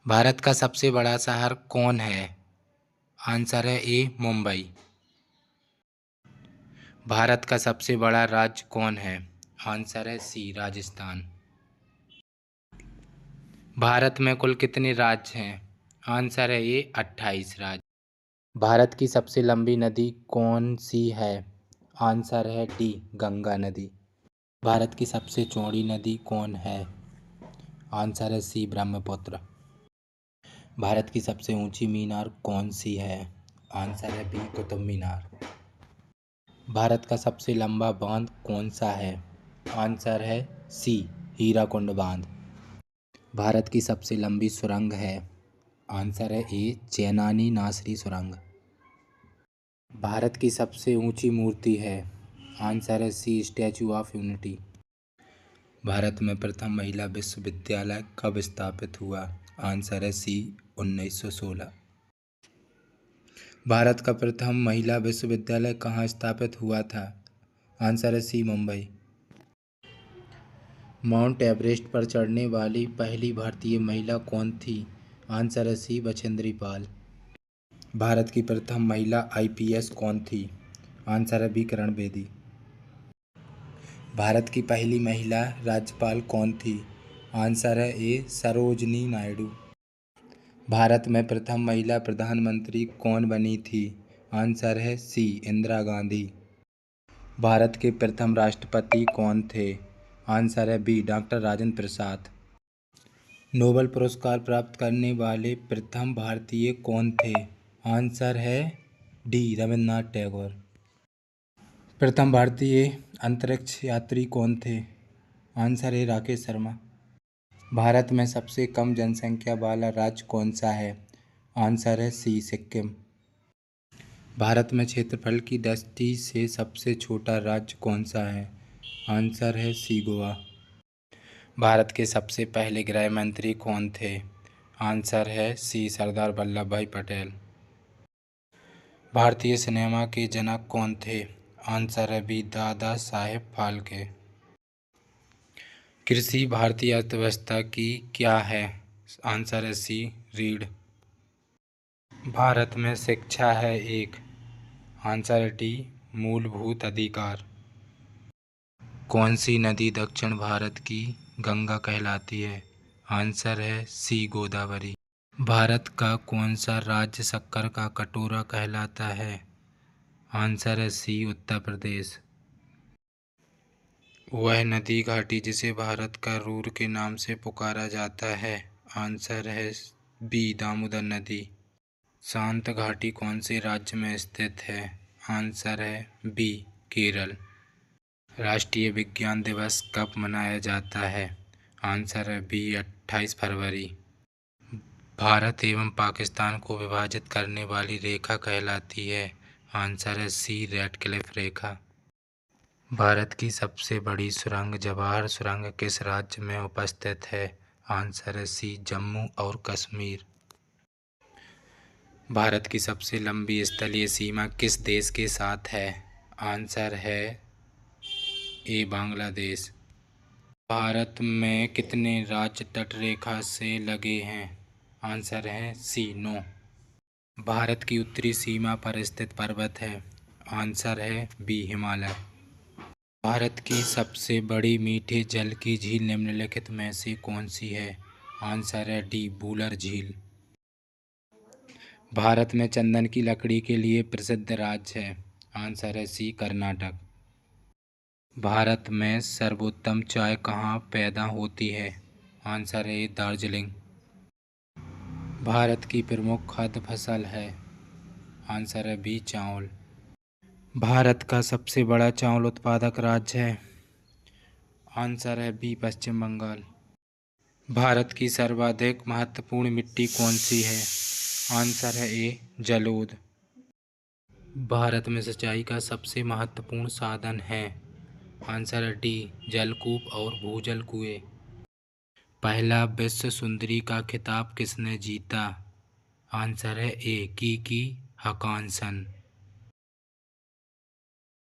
भारत का सबसे बड़ा शहर कौन है? आंसर है ए मुंबई। भारत का सबसे बड़ा राज्य कौन है? आंसर है सी राजस्थान। भारत में कुल कितने राज्य हैं? आंसर है ए 28 राज्य। भारत की सबसे लंबी नदी कौन सी है? आंसर है डी गंगा नदी। भारत की सबसे चौड़ी नदी कौन है? आंसर है सी ब्रह्मपुत्र। भारत की सबसे ऊंची मीनार कौन सी है? आंसर है बी कुतुब मीनार। भारत का सबसे लंबा बांध कौन सा है? आंसर है सी हीराकुंड बांध। भारत की सबसे लंबी सुरंग है? आंसर है ए चेनानी नासरी सुरंग। भारत की सबसे ऊंची मूर्ति है? आंसर है सी स्टैचू ऑफ यूनिटी। भारत में प्रथम महिला विश्वविद्यालय कब स्थापित हुआ? आंसर है सी 1916। भारत का प्रथम महिला विश्वविद्यालय कहाँ स्थापित हुआ था? आंसर है सी मुंबई। माउंट एवरेस्ट पर चढ़ने वाली पहली भारतीय महिला कौन थी? आंसर है सी बछेंद्री पाल। भारत की प्रथम महिला आईपीएस कौन थी? आंसर है बी किरण बेदी। भारत की पहली महिला राज्यपाल कौन थी? आंसर है ए सरोजनी नायडू। भारत में प्रथम महिला प्रधानमंत्री कौन बनी थी? आंसर है सी इंदिरा गांधी। भारत के प्रथम राष्ट्रपति कौन थे? आंसर है B doctor Rajendra Prasad. Nobel पुरस्कार प्राप्त करने वाले प्रथम भारतीय कौन थे? आंसर है डी रविन्द्रनाथ टैगोर। प्रथम भारतीय अंतरिक्ष यात्री कौन थे? आंसर है राकेश शर्मा। भारत में सबसे कम जनसंख्या वाला राज्य कौन सा है? आंसर है सी सिक्किम। भारत में क्षेत्रफल की दृष्टि से सबसे छोटा राज्य कौन सा है? आंसर है सी गोवा। भारत के सबसे पहले गृह मंत्री कौन थे? आंसर है सी सरदार वल्लभ भाई पटेल। भारतीय सिनेमा के जनक कौन थे? आंसर है बी दादा साहेब फाल्के। कृषि भारतीय अर्थव्यवस्था की क्या है? आंसर है सी रीढ़। भारत में शिक्षा है एक। आंसर है डी मूलभूत अधिकार। कौन सी नदी दक्षिण भारत की गंगा कहलाती है? आंसर है सी गोदावरी। भारत का कौन सा राज्य शक्कर का कटोरा कहलाता है? आंसर है सी उत्तर प्रदेश। वह नदी घाटी जिसे भारत का रूर के नाम से पुकारा जाता है? आंसर है बी दामोदर नदी। शांत घाटी कौन से राज्य में स्थित है? आंसर है बी केरल। राष्ट्रीय विज्ञान दिवस कब मनाया जाता है? आंसर है बी 28 फरवरी। भारत एवं पाकिस्तान को विभाजित करने वाली रेखा कहलाती है? आंसर है सी रेड क्लिफ रेखा। भारत की सबसे बड़ी सुरंग जवाहर सुरंग किस राज्य में उपस्थित है? आंसर है सी जम्मू और कश्मीर। भारत की सबसे लंबी स्थलीय सीमा किस देश के साथ है? आंसर है ए बांग्लादेश। भारत में कितने राज्य तटरेखा से लगे हैं? आंसर है सी 9। भारत की उत्तरी सीमा पर स्थित पर्वत है? आंसर है बी हिमालय। भारत की सबसे बड़ी मीठे जल की झील निम्नलिखित में से कौन सी है? आंसर है डी वूलर झील। भारत में चंदन की लकड़ी के लिए प्रसिद्ध राज्य है? आंसर है सी कर्नाटक। भारत में सर्वोत्तम चाय कहाँ पैदा होती है? आंसर है दार्जिलिंग। भारत की प्रमुख खाद्य फसल है? आंसर है बी चावल। भारत का सबसे बड़ा चावल उत्पादक राज्य है? आंसर है बी पश्चिम बंगाल। भारत की सर्वाधिक महत्वपूर्ण मिट्टी कौन सी है? आंसर है ए जलोढ़। भारत में सिंचाई का सबसे महत्वपूर्ण साधन है? आंसर है डी जलकूप और भूजल कुएं। पहला विश्व सुंदरी का खिताब किसने जीता? आंसर है ए कीकी हकानसन।